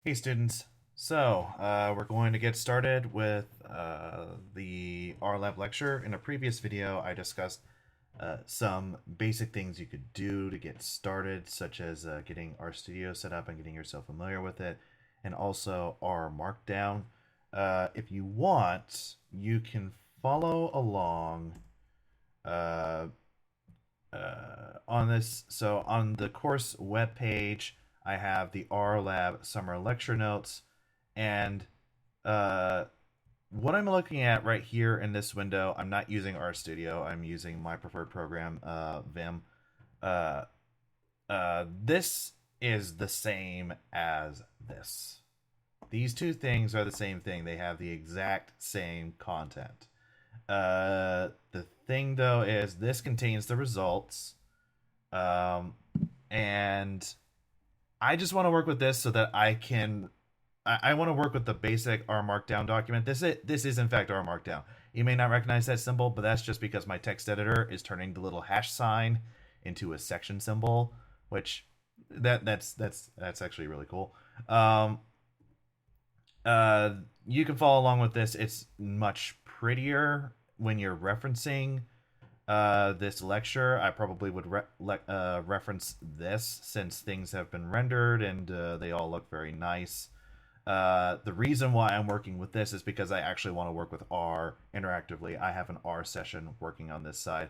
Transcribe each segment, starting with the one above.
Hey students, so we're going to get started with the RLab lecture. In a previous video, I discussed some basic things you could do to get started, such as getting RStudio set up and getting yourself familiar with it, and also R Markdown. If you want, you can follow along on this. So on the course webpage, I have the RLab summer lecture notes, and what I'm looking at right here in this window, I'm not using RStudio. I'm using my preferred program, Vim. This is the same as this. These two things are the same thing. They have the exact same content. The thing though is this contains the results, and I just want to work with this so that I want to work with the basic R Markdown document. This is in fact R Markdown. You may not recognize that symbol, but that's just because my text editor is turning the little hash sign into a section symbol, which that's actually really cool. You can follow along with this. It's much prettier when you're referencing this lecture. I probably would reference this since things have been rendered and they all look very nice. The reason why I'm working with this is because I actually want to work with R interactively. I have an R session working on this side.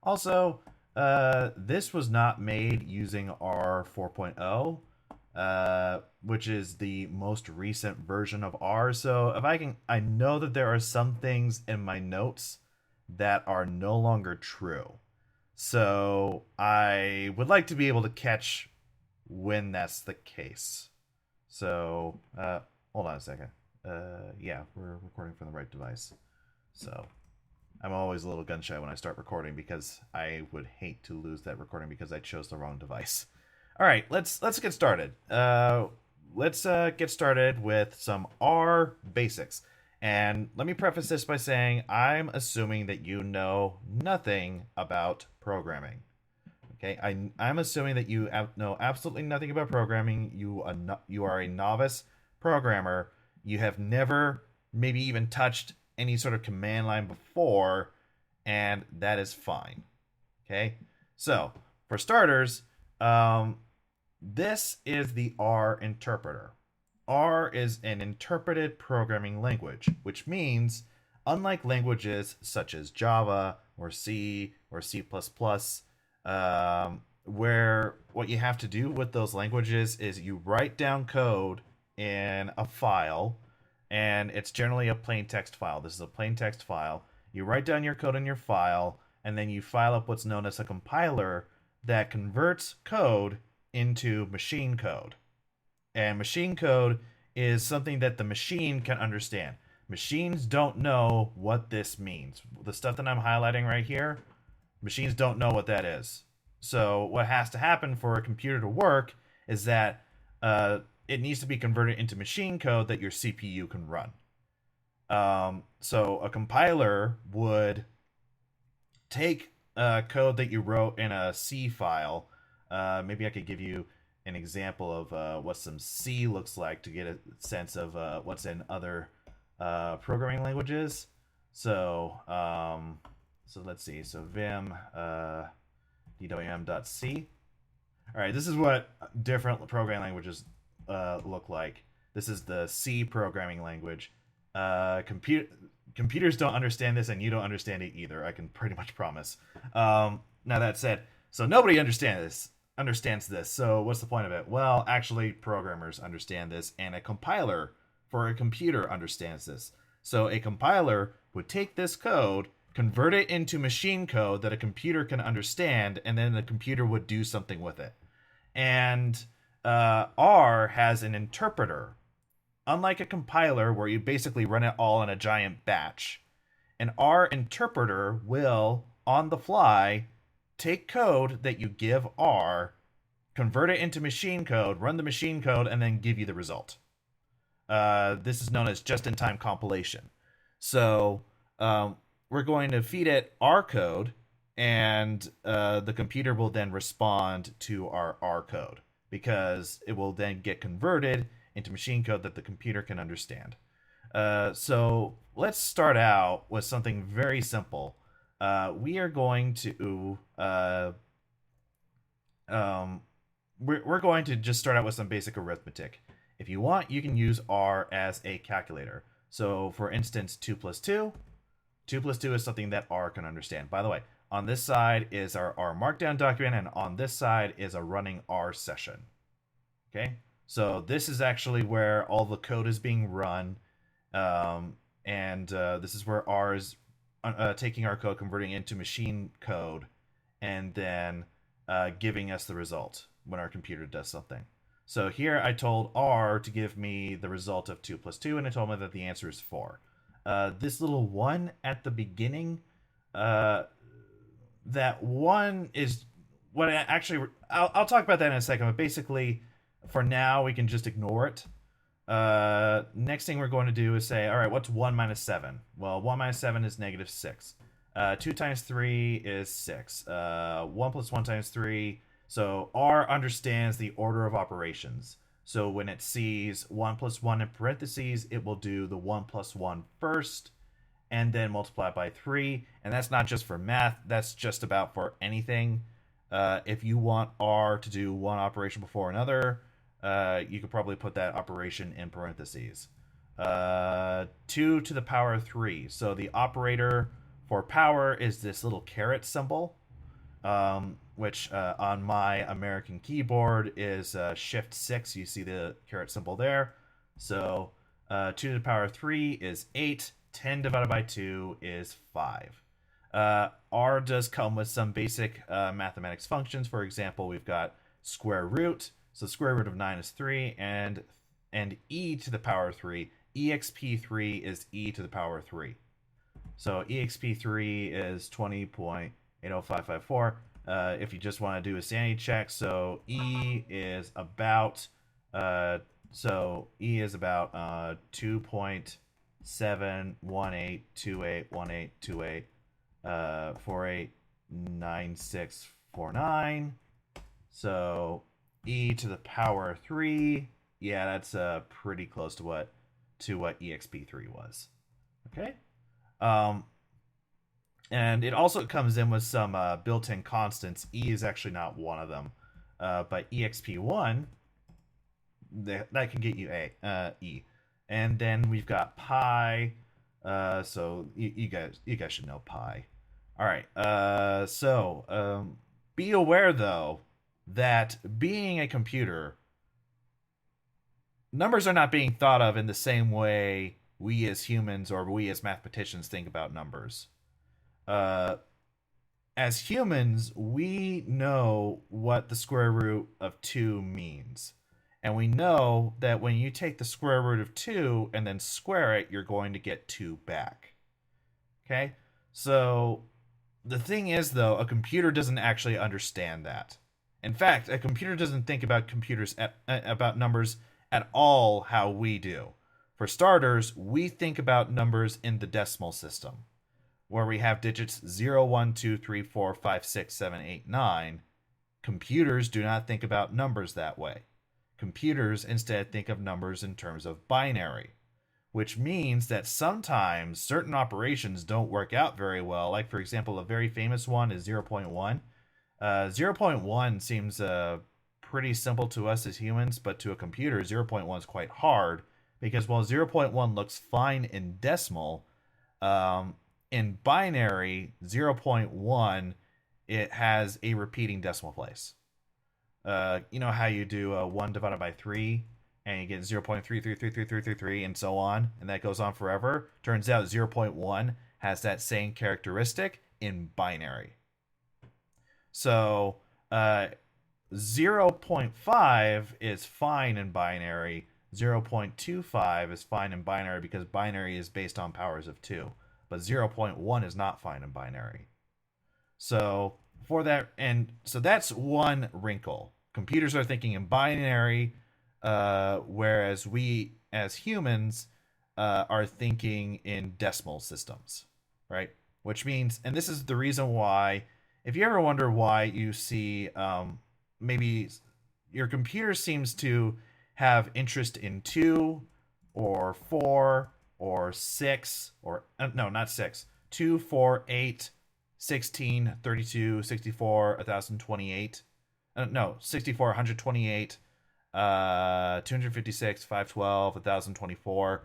Also, this was not made using R 4.0. Which is the most recent version of R. So if I know that there are some things in my notes that are no longer true. So I would like to be able to catch when that's the case. So hold on a second. Yeah, we're recording from the right device. So I'm always a little gun shy when I start recording because I would hate to lose that recording because I chose the wrong device. All right, let's get started. Let's get started with some R basics. And let me preface this by saying I'm assuming that you know nothing about programming. Okay, I'm assuming that you know absolutely nothing about programming. You are a novice programmer. You have never maybe even touched any sort of command line before, and that is fine. Okay, so for starters, this is the R interpreter. R is an interpreted programming language, which means, unlike languages such as Java or C or C++, where what you have to do with those languages is you write down code in a file, and it's generally a plain text file. This is a plain text file. You write down your code in your file, and then you file up what's known as a compiler that converts code into machine code. And machine code is something that the machine can understand. Machines don't know what this means. The stuff that I'm highlighting right here, machines don't know what that is. So what has to happen for a computer to work is that it needs to be converted into machine code that your CPU can run. So a compiler would take code that you wrote in a C file. Maybe I could give you an example of what some C looks like to get a sense of what's in other programming languages. So let's see. So Vim DWM.C. All right, this is what different programming languages look like. This is the C programming language. Computers don't understand this, and you don't understand it either. I can pretty much promise. Now that said, so nobody understands this. So what's the point of it? Well, actually, programmers understand this, and a compiler for a computer understands this. So a compiler would take this code, convert it into machine code that a computer can understand, and then the computer would do something with it. And R has an interpreter. Unlike a compiler where you basically run it all in a giant batch, an R interpreter will, on the fly, take code that you give R, convert it into machine code, run the machine code, and then give you the result. This is known as just-in-time compilation. So we're going to feed it R code, and the computer will then respond to our R code, because it will then get converted into machine code that the computer can understand. So let's start out with something very simple. We are going to we're going to just start out with some basic arithmetic. If you want, you can use R as a calculator. So for instance, 2 plus 2. 2 plus 2 is something that R can understand. By the way, on this side is our R Markdown document, and on this side is a running R session. Okay, so this is actually where all the code is being run, and this is where R is taking our code, converting into machine code, and then giving us the result when our computer does something. So here I told R to give me the result of 2 plus 2, and it told me that the answer is 4. This little 1 at the beginning, that 1 is what I'll talk about that in a second, but basically for now we can just ignore it. Next thing we're going to do is say, all right, what's 1 minus 7? Well, 1 minus 7 is negative 6. 2 times 3 is 6. 1 plus 1 times 3. So R understands the order of operations. So when it sees 1 plus 1 in parentheses, it will do the 1 plus 1 first, and then multiply by 3. And that's not just for math, that's just about for anything. If you want R to do one operation before another, you could probably put that operation in parentheses. 2 to the power 3. So the operator for power is this little caret symbol, which on my American keyboard is Shift 6. You see the caret symbol there. So 2 to the power 3 is 8. 10 divided by 2 is 5. R does come with some basic mathematics functions. For example, we've got square root. So square root of 9 is 3, and e to the power 3. exp3 is e to the power 3. So exp3 is 20.80554. If you just want to do a sanity check, so e is about 2.718281828 489649. So e to the power 3, yeah, that's pretty close to what exp3 was. Okay. And it also comes in with some built-in constants. E is actually not one of them, but exp1, that can get you e. And then we've got pi. So you guys should know pi. All right. So be aware though that being a computer, numbers are not being thought of in the same way we as humans or we as mathematicians think about numbers. As humans, we know what the square root of 2 means. And we know that when you take the square root of 2 and then square it, you're going to get 2 back. Okay? So the thing is, though, a computer doesn't actually understand that. In fact, a computer doesn't think about about numbers at all how we do. For starters, we think about numbers in the decimal system, where we have digits 0, 1, 2, 3, 4, 5, 6, 7, 8, 9. Computers do not think about numbers that way. Computers instead think of numbers in terms of binary, which means that sometimes certain operations don't work out very well. Like, for example, a very famous one is 0.1. 0.1 seems pretty simple to us as humans, but to a computer, 0.1 is quite hard because while 0.1 looks fine in decimal, in binary, 0.1, it has a repeating decimal place. You know how you do 1 divided by 3, and you get 0.3333333 and so on, and that goes on forever? Turns out 0.1 has that same characteristic in binary. So 0.5 is fine in binary. 0.25 is fine in binary because binary is based on powers of 2. But 0.1 is not fine in binary. So for that, and so that's one wrinkle. Computers are thinking in binary, whereas we as humans are thinking in decimal systems, right? Which means, and this is the reason why, if you ever wonder why you see maybe your computer seems to have interest in 2 or 4 or 6 or no, not 6. 2, 4, 8, 16, 32, 64, 1028. No, 64, 128, 256, 512, 1024.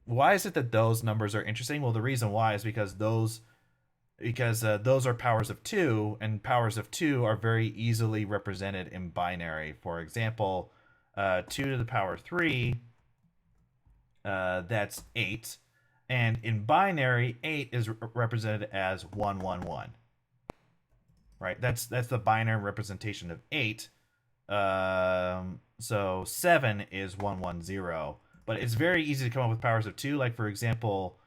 Why is it that those numbers are interesting? Well, the reason why is because those are powers of 2, and powers of 2 are very easily represented in binary. For example, 2 to the power 3, that's 8. And in binary, 8 is represented as 111. Right? That's the binary representation of 8. So 7 is 110. But it's very easy to come up with powers of 2. Like, for example,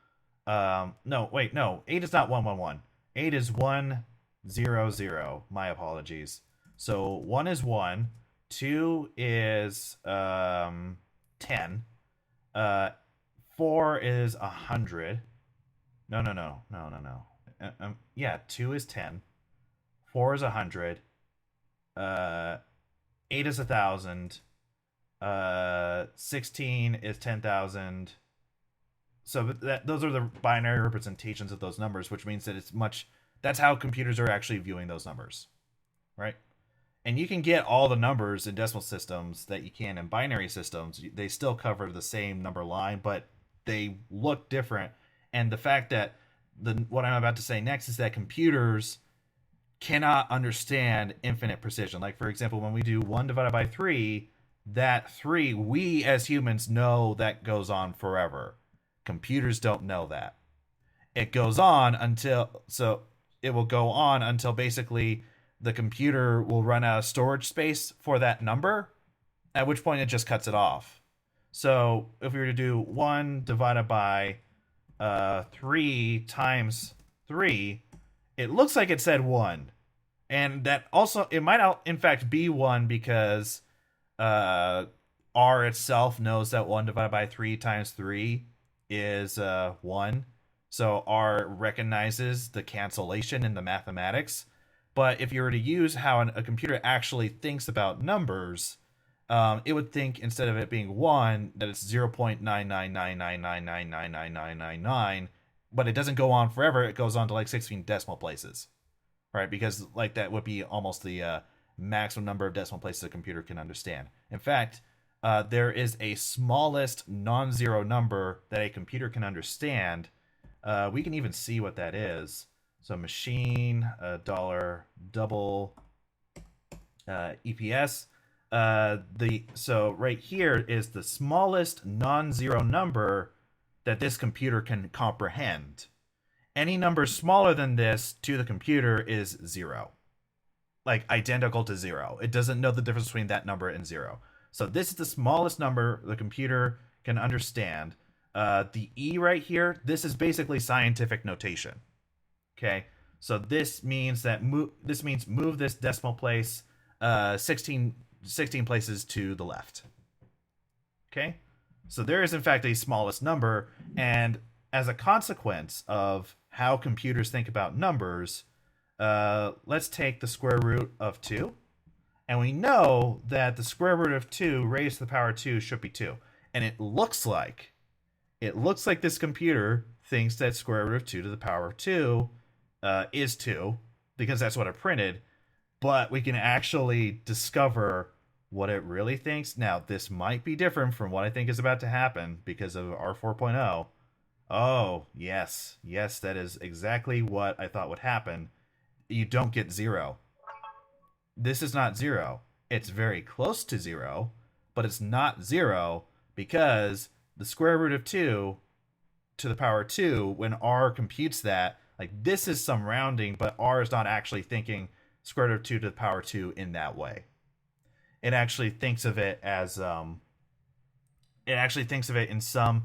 8 is not 111. 8 is 100. My apologies. So 1 is 1. 2 is 10. 4 is 100. No. Yeah, 2 is 10. 4 is 100. 8 is 1,000. 16 is 10,000. So those are the binary representations of those numbers, which means that that's how computers are actually viewing those numbers, right? And you can get all the numbers in decimal systems that you can in binary systems. They still cover the same number line, but they look different. And the fact that what I'm about to say next is that computers cannot understand infinite precision. Like, for example, when we do 1 divided by 3, that 3, we as humans know that goes on forever. Computers don't know that. It goes on until basically the computer will run out of storage space for that number, at which point it just cuts it off. So if we were to do 1 divided by 3 times 3, it looks like it said 1. And that also, it might in fact be 1 because R itself knows that 1 divided by 3 times 3 is 1. So R recognizes the cancellation in the mathematics. But if you were to use how a computer actually thinks about numbers, it would think, instead of it being 1, that it's 0.99999999999, but it doesn't go on forever. It goes on to like 16 decimal places, right? Because like that would be almost the maximum number of decimal places a computer can understand. In fact, there is a smallest non-zero number that a computer can understand. We can even see what that is. So machine dollar double EPS. So right here is the smallest non-zero number that this computer can comprehend. Any number smaller than this to the computer is 0. Like identical to 0. It doesn't know the difference between that number and 0. So this is the smallest number the computer can understand. The E right here, this is basically scientific notation. Okay, so this means that move this decimal place 16 places to the left. Okay, so there is in fact a smallest number, and as a consequence of how computers think about numbers, let's take the square root of 2, and we know that the square root of 2 raised to the power 2 should be 2, and it looks like this computer thinks that square root of 2 to the power of 2 is 2, because that's what it printed, but we can actually discover what it really thinks. Now, this might be different from what I think is about to happen because of R 4.0. Oh, yes, that is exactly what I thought would happen. You don't get 0. This is not 0. It's very close to 0, but it's not 0 because the square root of 2 to the power 2, when R computes that, like this is some rounding, but R is not actually thinking square root of 2 to the power 2 in that way. It actually thinks of it as in some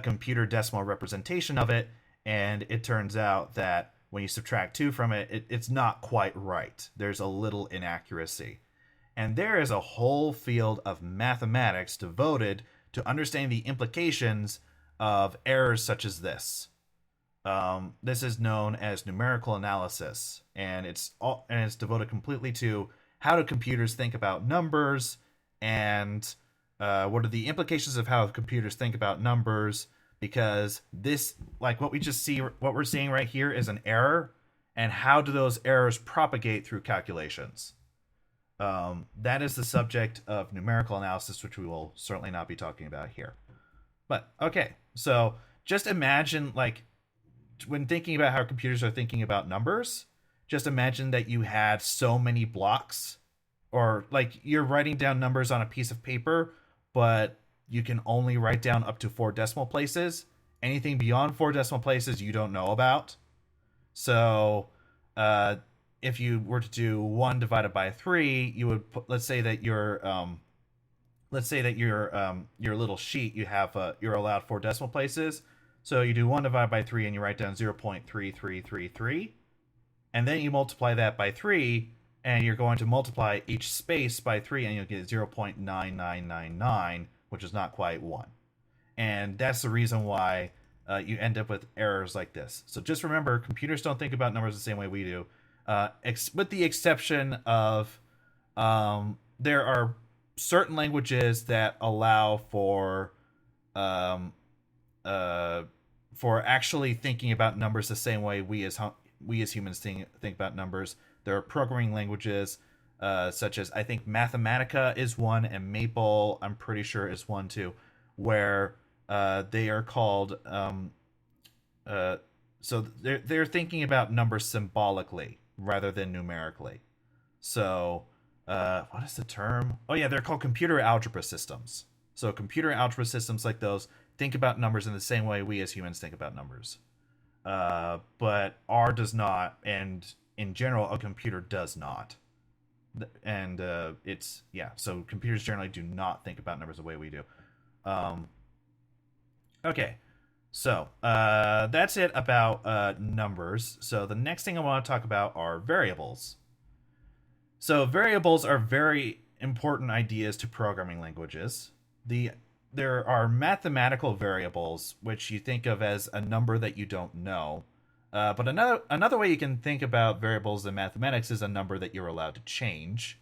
computer decimal representation of it, and it turns out that when you subtract 2 from it, it's not quite right. There's a little inaccuracy. And there is a whole field of mathematics devoted to understanding the implications of errors such as this. This is known as numerical analysis, and it's devoted completely to how do computers think about numbers and what are the implications of how computers think about numbers, because this, like what we're seeing right here is an error, and how do those errors propagate through calculations. That is the subject of numerical analysis, which we will certainly not be talking about here. But okay, so just imagine, like, when thinking about how computers are thinking about numbers, just imagine that you had so many blocks, or like you're writing down numbers on a piece of paper, but you can only write down up to 4 decimal places. Anything beyond 4 decimal places you don't know about. So if you were to do 1 divided by 3, you would put, let's say that your little sheet, you have you're allowed 4 decimal places. So you do 1 divided by 3 and you write down 0.3333, and then you multiply that by 3, and you're going to multiply each space by 3, and you'll get 0.9999, which is not quite 1. And that's the reason why you end up with errors like this. So just remember, computers don't think about numbers the same way we do, with the exception of there are certain languages that allow for actually thinking about numbers the same way we as humans think about numbers. There are programming languages such as, I think Mathematica is one, and Maple, I'm pretty sure, is one too, where they are called so they're thinking about numbers symbolically rather than numerically. So what is the term? Oh yeah, they're called computer algebra systems. So computer algebra systems like those think about numbers in the same way we as humans think about numbers. But R does not, and in general, a computer does not. And it's, yeah, so computers generally do not think about numbers the way we do. Okay, so that's it about numbers. So the next thing I want to talk about are variables. So variables are very important ideas to programming languages. There are mathematical variables, which you think of as a number that you don't know. But another way you can think about variables in mathematics is a number that you're allowed to change.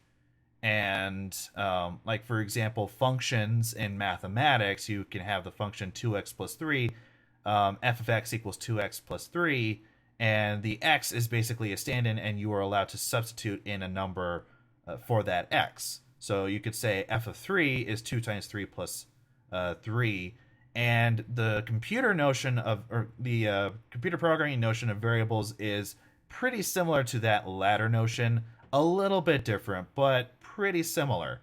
And like, for example, functions in mathematics, you can have the function 2x plus 3, f of x equals 2x plus 3, and the x is basically a stand-in, and you are allowed to substitute in a number for that x. So you could say f of 3 is 2 times 3 plus 3, and the computer notion of, or the computer programming notion of variables is pretty similar to that latter notion, a little bit different, but pretty similar.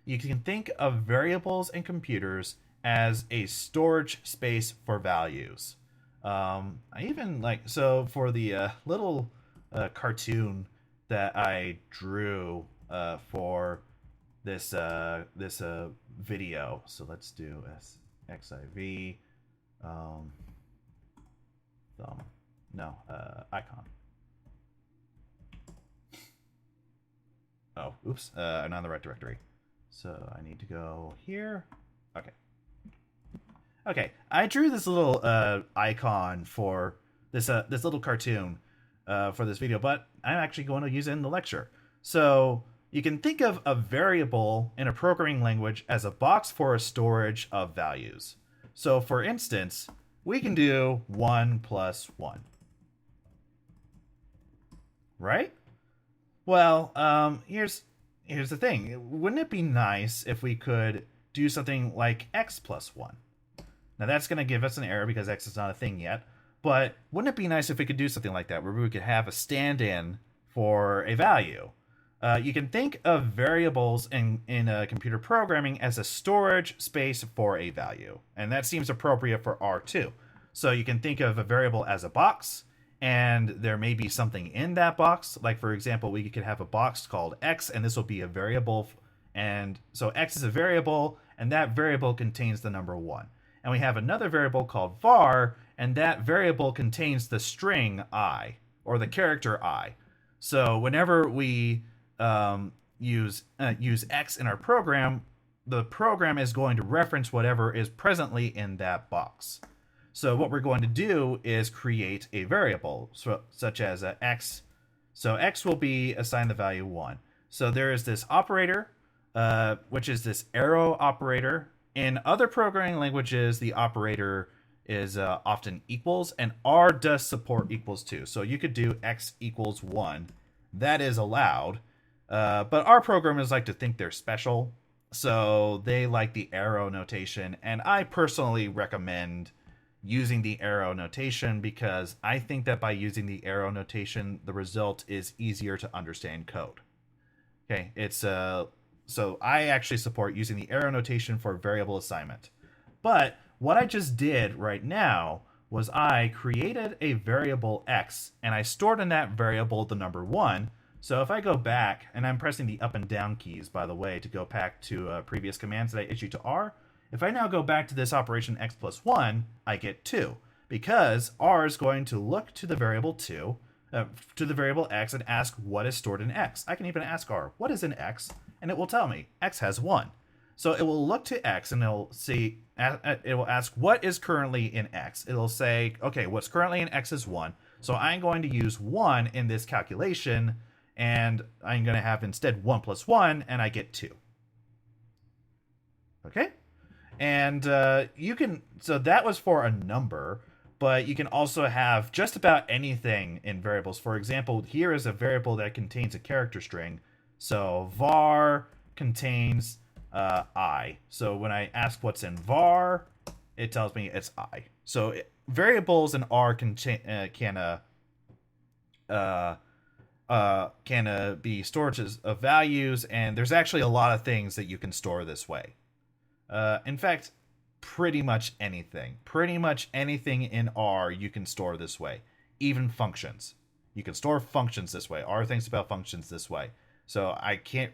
You can think of variables in computers as a storage space for values. I even like, so for the little cartoon that I drew for this video, so let's do xiv icon. Oh, oops, I'm not in the right directory. So I need to go here. Okay, I drew this little icon for this little cartoon for this video, but I'm actually going to use it in the lecture. So you can think of a variable in a programming language as a box for a storage of values. So for instance, we can do 1 plus 1. Right? Well, here's the thing. Wouldn't it be nice if we could do something like x plus 1? Now that's going to give us an error because x is not a thing yet, but wouldn't it be nice if we could do something like that, where we could have a stand-in for a value? You can think of variables in computer programming as a storage space for a value, and that seems appropriate for R too. So you can think of a variable as a box, and there may be something in that box. Like, for example, we could have a box called x, and this will be a variable, and so x is a variable, and that variable contains the number 1. And we have another variable called var, and that variable contains the string I, or the character I. So whenever we use x in our program, the program is going to reference whatever is presently in that box. So what we're going to do is create a variable, such as x. So x will be assigned the value 1. So there is this operator which is this arrow operator. In other programming languages, the operator is often equals, and R does support equals too. So you could do x equals 1. That is allowed. But our programmers like to think they're special, so they like the arrow notation, and I personally recommend using the arrow notation because I think that by using the arrow notation, the result is easier to understand code. Okay, it's so I actually support using the arrow notation for variable assignment. But what I just did right now was I created a variable x, and I stored in that variable the number 1. So if I go back, and I'm pressing the up and down keys, by the way, to go back to previous commands that I issued to R, if I now go back to this operation x plus 1, I get 2, because R is going to look to the variable 2, to the variable x, and ask what is stored in x. I can even ask R, what is in x? And it will tell me x has 1. So it will look to x, and it'll see, it will ask what is currently in x. It'll say, okay, what's currently in x is 1. So I'm going to use 1 in this calculation, and I'm going to have instead 1 plus 1, and I get 2. Okay? And you can, so that was for a number, but you can also have just about anything in variables. For example, here is a variable that contains a character string. So var contains I. So when I ask what's in var, it tells me it's I. So variables in R can be storages of values, and there's actually a lot of things that you can store this way. In fact, pretty much anything. Pretty much anything in R you can store this way. Even functions. You can store functions this way. R thinks about functions this way. So I can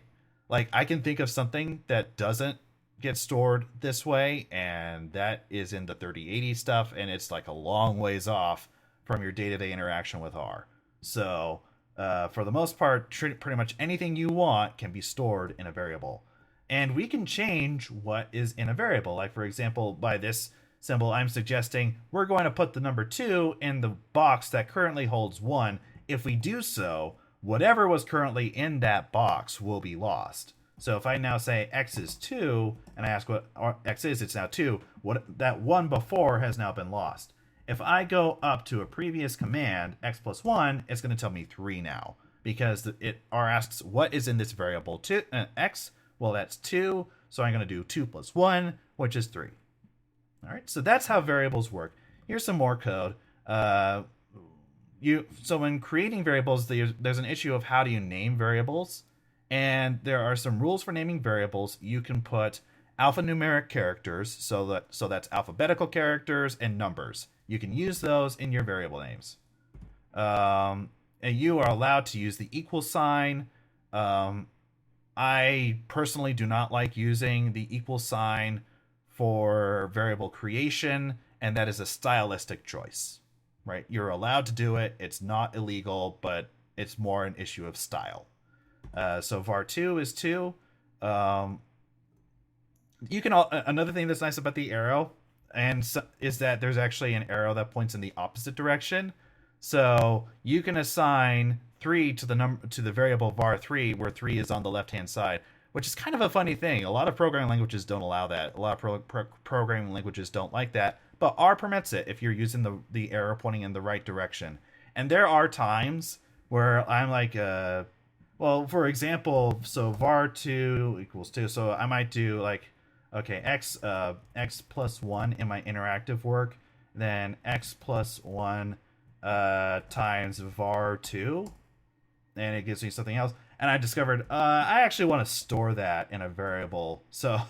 think of something that doesn't get stored this way, and that is in the 3080 stuff, and it's like a long ways off from your day-to-day interaction with R. So for the most part, pretty much anything you want can be stored in a variable. And we can change what is in a variable. Like, for example, by this symbol, I'm suggesting we're going to put the number 2 in the box that currently holds 1. If we do so, whatever was currently in that box will be lost. So if I now say x is 2, and I ask what x is, it's now 2. What that 1 before has now been lost. If I go up to a previous command, x plus 1, it's going to tell me 3 now. Because R asks, what is in this variable? X? Well, that's 2, so I'm going to do 2 plus 1, which is 3. All right, so that's how variables work. Here's some more code. So when creating variables, there's an issue of how do you name variables, and there are some rules for naming variables. You can put alphanumeric characters, so that's alphabetical characters and numbers. You can use those in your variable names. And you are allowed to use the equal sign. I personally do not like using the equal sign for variable creation, and that is a stylistic choice, right? You're allowed to do it. It's not illegal, but it's more an issue of style. So var2 is 2. You can another thing that's nice about the arrow is that there's actually an arrow that points in the opposite direction. So you can assign 3 to the variable var3, where 3 is on the left-hand side, which is kind of a funny thing. A lot of programming languages don't allow that. A lot of programming languages don't like that, but R permits it if you're using the arrow pointing in the right direction. And there are times where I'm like, well, for example, so var2 equals 2, so I might do like, okay, x plus 1 in my interactive work, then x plus 1 times var2, and it gives me something else. And I discovered I actually want to store that in a variable. So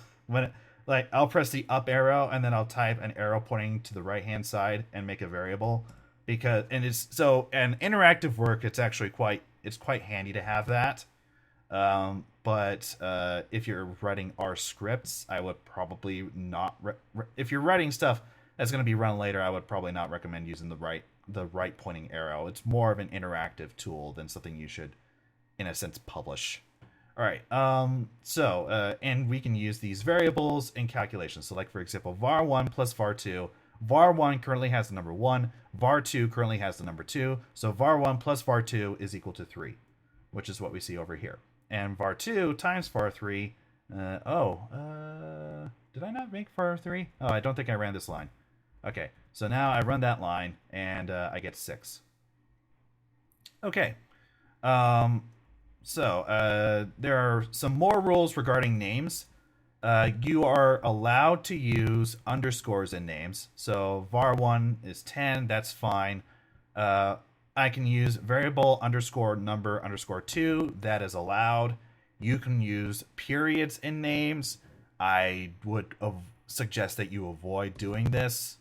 I'll press the up arrow, and then I'll type an arrow pointing to the right hand side and make a variable, because and interactive work, it's actually quite handy to have that. But if you're writing R scripts, I would probably not. If you're writing stuff that's going to be run later, I would probably not recommend using the right pointing arrow. It's more of an interactive tool than something you should, in a sense, publish. All right. And we can use these variables in calculations. So, like, for example, var1 plus var2. var1 currently has the number 1. var2 currently has the number 2. So var1 plus var2 is equal to 3, which is what we see over here. And var2 times var3 Did I not make for 3? Oh, I don't think I ran this line. Okay, so now I run that line, and I get 6. Okay. Um, there are some more rules regarding names. You are allowed to use underscores in names. So var1 is 10, that's fine. I can use variable underscore number underscore 2, that is allowed. You can use periods in names. I would suggest that you avoid doing this,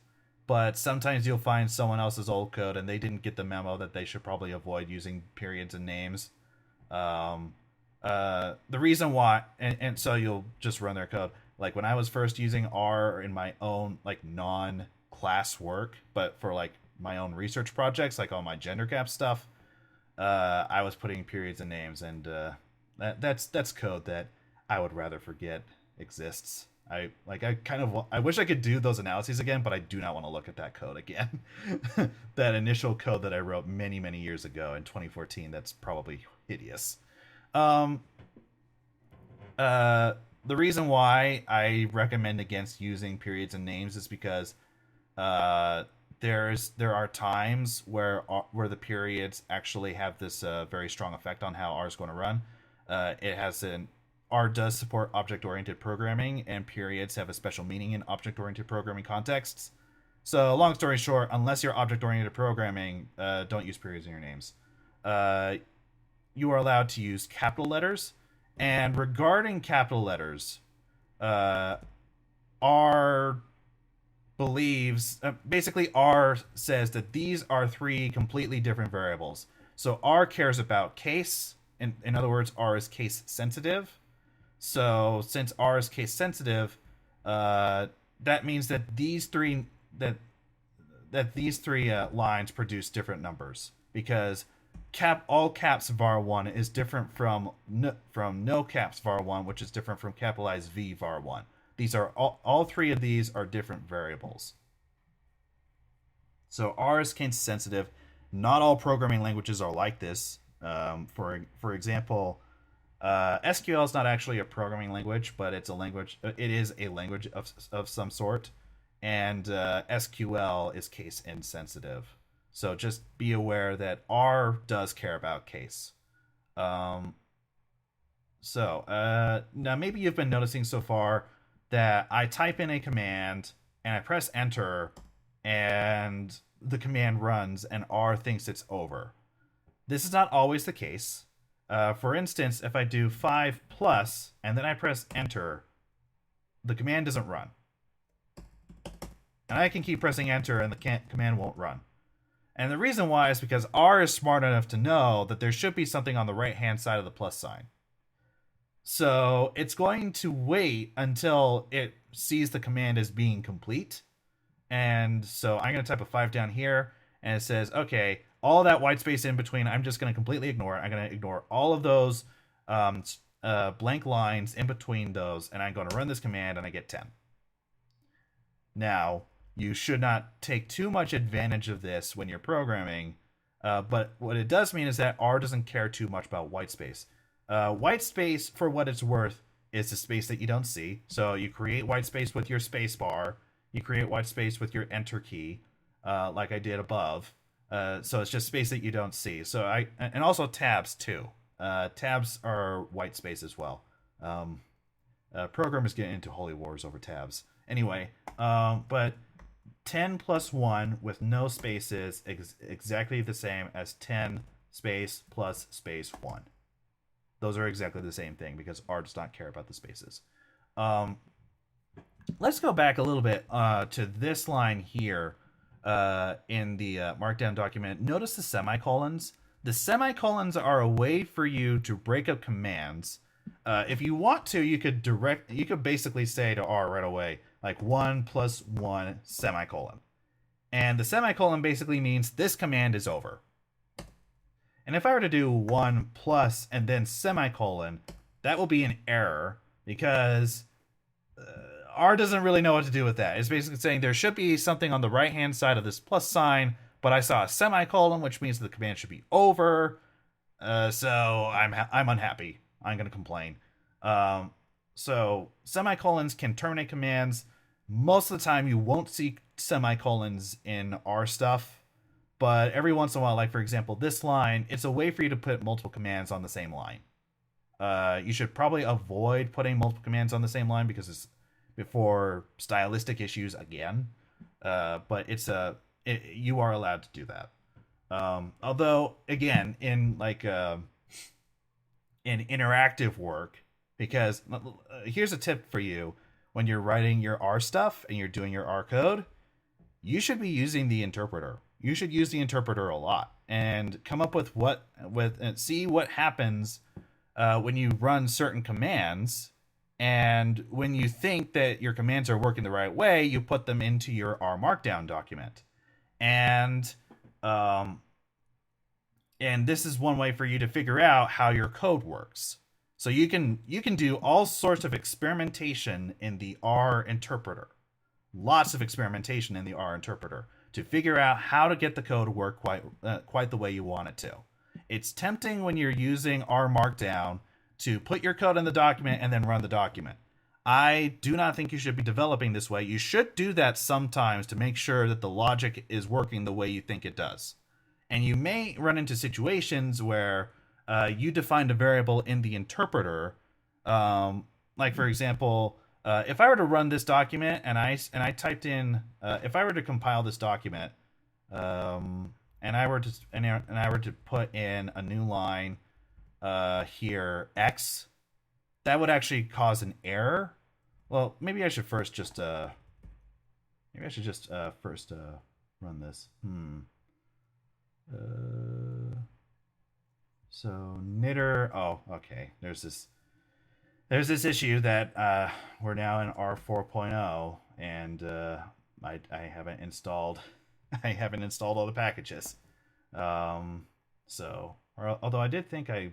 but sometimes you'll find someone else's old code and they didn't get the memo that they should probably avoid using periods in names. The reason why, and so you'll just run their code. Like when I was first using R in my own like non-class work, but for like my own research projects, like all my gender gap stuff, I was putting periods in names, and that's code that I would rather forget exists. I wish I could do those analyses again, but I do not want to look at that code again. That initial code that I wrote many years ago in 2014, that's probably hideous. The reason why I recommend against using periods and names is because there are times where the periods actually have this very strong effect on how R is going to run. R does support object-oriented programming, and periods have a special meaning in object-oriented programming contexts. So, long story short, unless you're object-oriented programming, don't use periods in your names. You are allowed to use capital letters, and regarding capital letters, R believes basically R says that these are 3 completely different variables. So R cares about case. In other words, R is case sensitive. So since R is case sensitive, that means that these three lines produce different numbers, because all caps var1 is different from no caps var1, which is different from capitalized V var1. These are all 3 of these are different variables. So R is case sensitive. Not all programming languages are like this. For example, SQL is not actually a programming language, but it's a language. It is a language of some sort, and SQL is case insensitive. So just be aware that R does care about case. Now maybe you've been noticing so far that I type in a command and I press enter, and the command runs and R thinks it's over. This is not always the case. For instance, if I do 5 plus and then I press enter, the command doesn't run. And I can keep pressing enter and the command won't run. And the reason why is because R is smart enough to know that there should be something on the right-hand side of the plus sign. So it's going to wait until it sees the command as being complete. And so I'm going to type a 5 down here, and it says, okay, all that white space in between, I'm just going to completely ignore it. I'm going to ignore all of those blank lines in between those, and I'm going to run this command, and I get 10. Now, you should not take too much advantage of this when you're programming, but what it does mean is that R doesn't care too much about white space. White space, for what it's worth, is the space that you don't see. So you create white space with your space bar. You create white space with your enter key, like I did above. So it's just space that you don't see. And also tabs too. Tabs are white space as well. Programmers get into holy wars over tabs. Anyway, but 10 plus 1 with no spaces is exactly the same as 10 space plus space 1. Those are exactly the same thing because R does not care about the spaces. Let's go back a little bit to this line here in the Markdown document. Notice the semicolons. The semicolons are a way for you to break up commands. If you want to, you could basically say to R right away, like 1 plus 1 semicolon. And the semicolon basically means this command is over. And if I were to do 1 plus and then semicolon, that will be an error because R doesn't really know what to do with that. It's basically saying there should be something on the right-hand side of this plus sign, but I saw a semicolon, which means the command should be over. So I'm unhappy. I'm going to complain. So semicolons can terminate commands. Most of the time, you won't see semicolons in R stuff, but every once in a while, like for example, this line, it's a way for you to put multiple commands on the same line. You should probably avoid putting multiple commands on the same line because it's before stylistic issues again. But you are allowed to do that. Although again, in in interactive work, because here's a tip for you: when you're writing your R stuff and you're doing your R code, you should be using the interpreter. You should use the interpreter a lot and come up with and see what happens when you run certain commands. And when you think that your commands are working the right way, you put them into your R Markdown document. And this is one way for you to figure out how your code works. So you can do all sorts of experimentation in the R interpreter. Lots of experimentation in the R interpreter to figure out how to get the code to work quite the way you want it to. It's tempting when you're using R Markdown to put your code in the document and then run the document. I do not think you should be developing this way. You should do that sometimes to make sure that the logic is working the way you think it does. And you may run into situations where you defined a variable in the interpreter. Like for example, if I were to run this document and I typed in, if I were to compile this document, and I were to put in a new line here, X, that would actually cause an error. Well, maybe I should first just run this. So knitter. Oh, okay. There's this issue that we're now in R 4.0, and I haven't installed all the packages. Although I did think I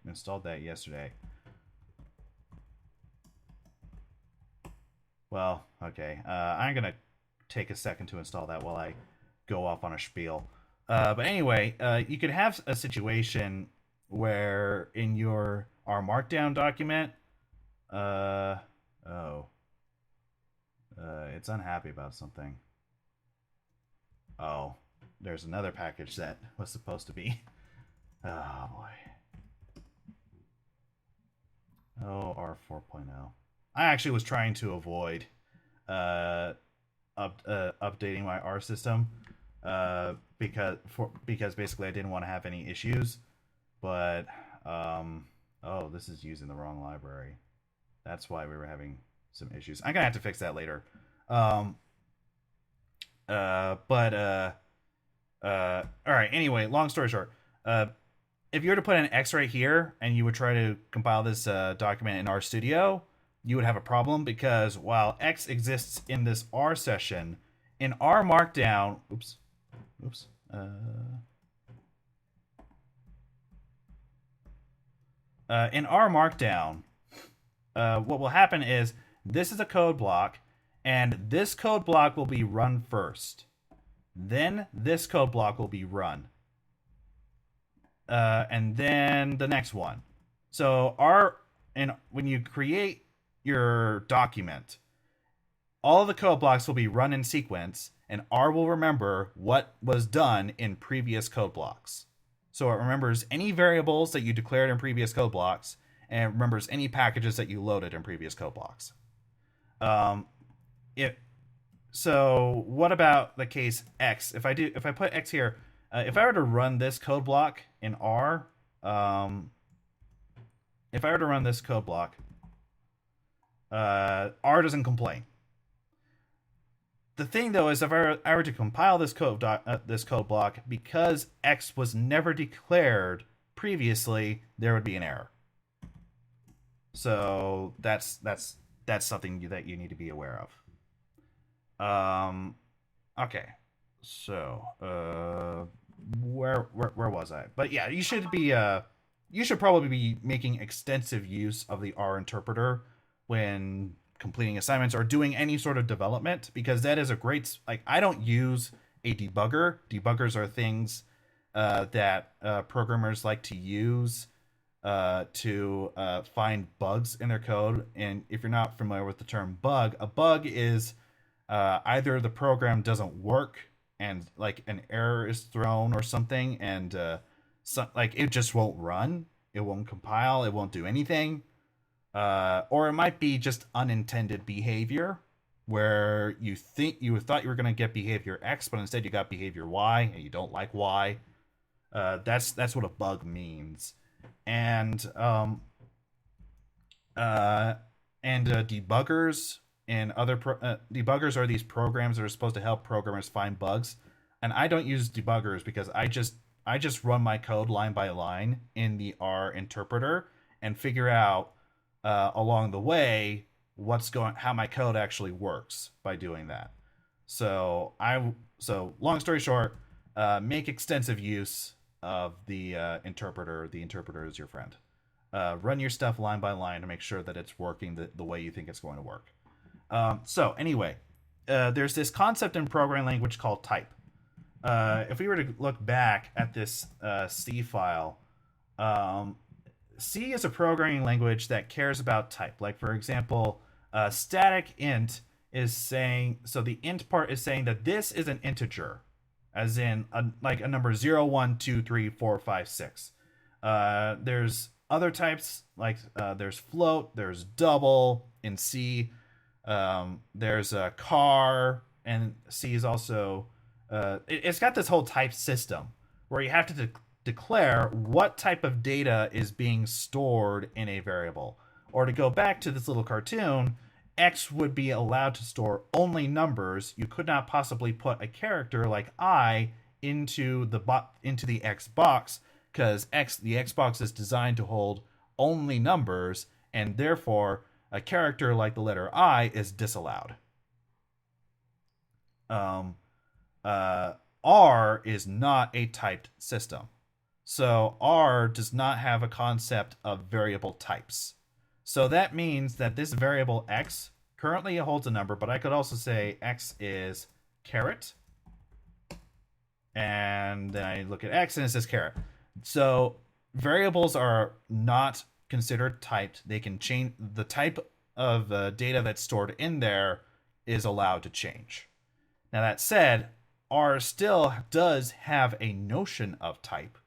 installed that yesterday. Well, okay. I'm gonna take a second to install that while I go off on a spiel. But anyway, you could have a situation where in your R Markdown document, it's unhappy about something. Oh, there's another package that was supposed to be. Oh boy. Oh, R 4.0. I actually was trying to avoid updating my R system because basically I didn't want to have any issues. But this is using the wrong library. That's why we were having some issues. I'm gonna have to fix that later. All right. Anyway, long story short, if you were to put an X right here and you would try to compile this document in RStudio, you would have a problem because while X exists in this R session, in R Markdown, in R Markdown, what will happen is this is a code block, and this code block will be run first. Then this code block will be run. And then the next one. So when you create your document, all of the code blocks will be run in sequence, and R will remember what was done in previous code blocks. So it remembers any variables that you declared in previous code blocks, and it remembers any packages that you loaded in previous code blocks. So what about the case X? If I put X here, if I were to run this code block in R, R doesn't complain. The thing though is, if I were to compile this code block, because X was never declared previously, there would be an error. So that's something that you need to be aware of. Okay. So where was I? But yeah, you should probably be making extensive use of the R interpreter when completing assignments or doing any sort of development, because that is a great, I don't use a debugger. Debuggers are things that programmers like to use to find bugs in their code. And if you're not familiar with the term bug, a bug is either the program doesn't work and like an error is thrown or something, and like it just won't run, it won't compile, it won't do anything, or it might be just unintended behavior where you thought you were going to get behavior X, but instead you got behavior Y, and you don't like Y. That's what a bug means. And debuggers and other debuggers are these programs that are supposed to help programmers find bugs. And I don't use debuggers because I just run my code line by line in the R interpreter and figure out along the way how my code actually works by doing that. So long story short, make extensive use of the interpreter. The interpreter is your friend. Run your stuff line by line to make sure that it's working the way you think it's going to work. So anyway, there's this concept in programming language called type. If we were to look back at this C file, C is a programming language that cares about type. Like, for example, static int is saying, so the int part is saying that this is an integer, as in like a number 0, 1, 2, 3, 4, 5, 6. There's other types, like there's float, there's double in C, there's a car, and C is also, it's got this whole type system where you have to declare what type of data is being stored in a variable. Or to go back to this little cartoon, X would be allowed to store only numbers. You could not possibly put a character like I into the X box, because the X box is designed to hold only numbers, and therefore a character like the letter I is disallowed. R is not a typed system. So R does not have a concept of variable types. So that means that this variable X currently holds a number, but I could also say X is caret. And then I look at X and it says caret. So variables are not considered typed. They can change. The type of data that's stored in there is allowed to change. Now that said, R still does have a notion of type.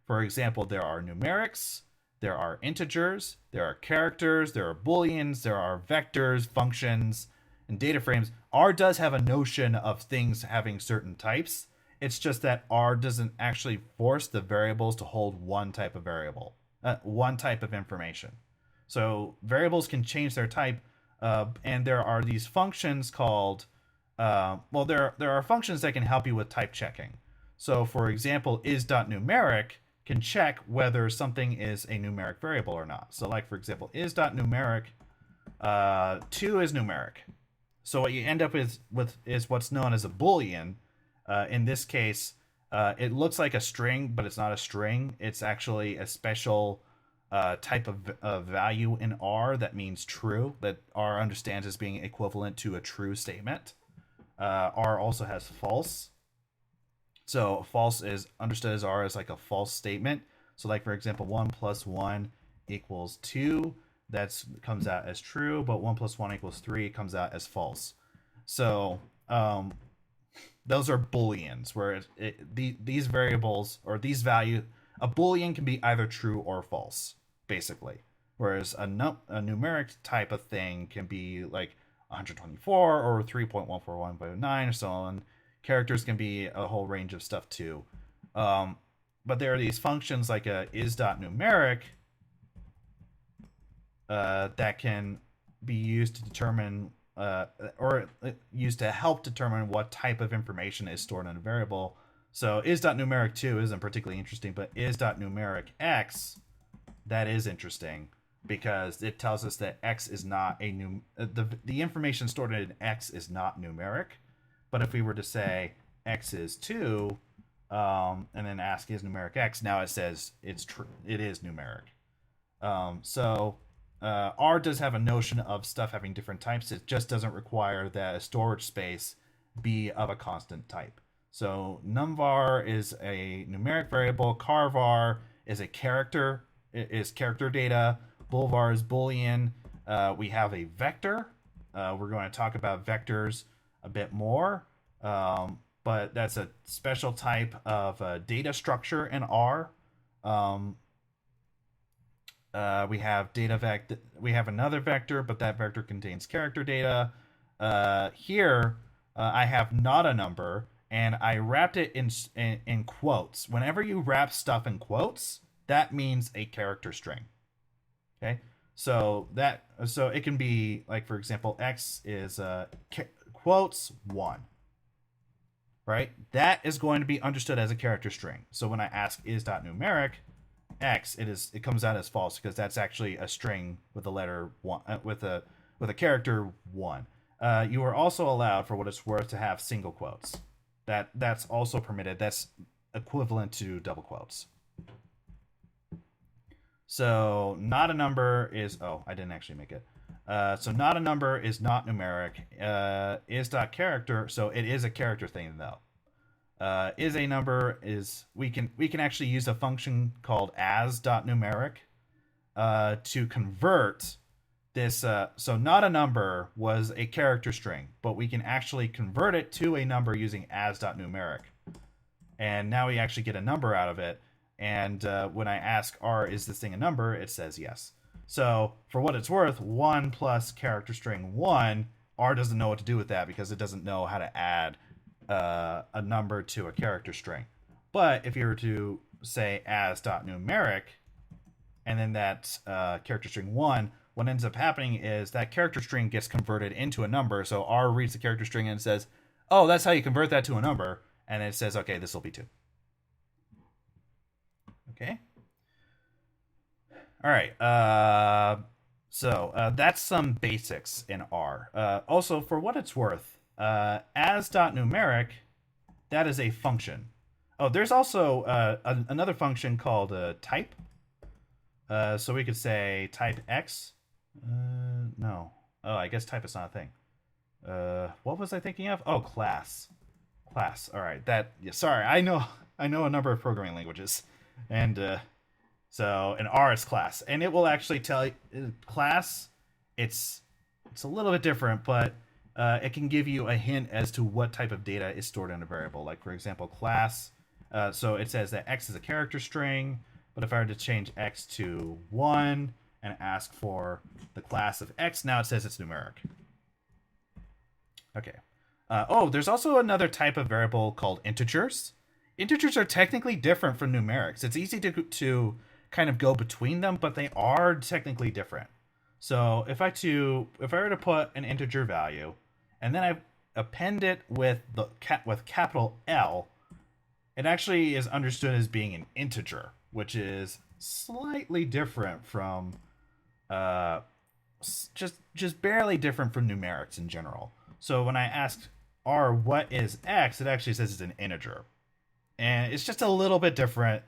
For example, there are numerics, there are integers, there are characters, there are booleans, there are vectors, functions, and data frames. R does have a notion of things having certain types. It's just that R doesn't actually force the variables to hold one type of variable, one type of information. So variables can change their type, and there are these functions called, there are functions that can help you with type checking. So for example, is.numeric can check whether something is a numeric variable or not. So like, for example, is.numeric, 2 is numeric. So what you end up with is what's known as a Boolean. In this case, it looks like a string, but it's not a string. It's actually a special type of value in R that means true, that R understands as being equivalent to a true statement. R also has false. So false is understood as R as like a false statement. So like, for example, 1 plus 1 equals 2. That comes out as true, but 1 plus 1 equals 3 comes out as false. So those are Booleans, where these variables or these value, a Boolean can be either true or false, basically. Whereas a numeric type of thing can be like 124 or 3.141 by 9 or so on. Characters can be a whole range of stuff too. But there are these functions like a is.numeric that can be used to determine or used to help determine what type of information is stored in a variable. So is.numeric 2 isn't particularly interesting, but is.numeric x, that is interesting, because it tells us that x is not the information stored in x is not numeric. But if we were to say x is 2, and then ask is numeric x, now it says it is numeric. So R does have a notion of stuff having different types. It just doesn't require that a storage space be of a constant type. So numvar is a numeric variable, carvar is a character is character data. Boulevard is Boolean. We have a vector. We're going to talk about vectors a bit more, but that's a special type of data structure in R. We have data vector. We have another vector, but that vector contains character data. Here, I have not a number, and I wrapped it in quotes. Whenever you wrap stuff in quotes, that means a character string. Okay, so it can be like, for example, x is quotes 1. Right, that is going to be understood as a character string. So when I ask is.numeric x, it comes out as false because that's actually a string with a letter 1 with a character 1. You are also allowed, for what it's worth, to have single quotes. That's also permitted. That's equivalent to double quotes. So not a number is, oh, I didn't actually make it. So not a number is not numeric. Is dot character, so it is a character thing though. Is a number is, we can actually use a function called as.numeric to convert this. So not a number was a character string, but we can actually convert it to a number using as.numeric. And now we actually get a number out of it. And when I ask R, is this thing a number? It says yes. So for what it's worth, 1 plus character string 1, R doesn't know what to do with that because it doesn't know how to add a number to a character string. But if you were to say as.numeric, and then that character string 1, what ends up happening is that character string gets converted into a number. So R reads the character string and says, oh, that's how you convert that to a number. And it says, okay, this will be 2. Okay. All right. So that's some basics in R. Also, for what it's worth, as.numeric, that is a function. Oh, there's also another function called type. So we could say type x. No. Oh, I guess type is not a thing. What was I thinking of? Oh, class. Class. All right. Yeah, sorry, I know a number of programming languages, and so in R it's class, and it will actually tell you class. It's a little bit different, but it can give you a hint as to what type of data is stored in a variable. Like, for example, class. So it says that x is a character string, but if I were to change x to 1 and ask for the class of x, now it says it's numeric. Okay. There's also another type of variable called integers. Integers are technically different from numerics. It's easy to kind of go between them, but they are technically different. So if I were to put an integer value, and then I append it with capital L, it actually is understood as being an integer, which is slightly different from just barely different from numerics in general. So when I ask R what is x, it actually says it's an integer, and it's just a little bit different.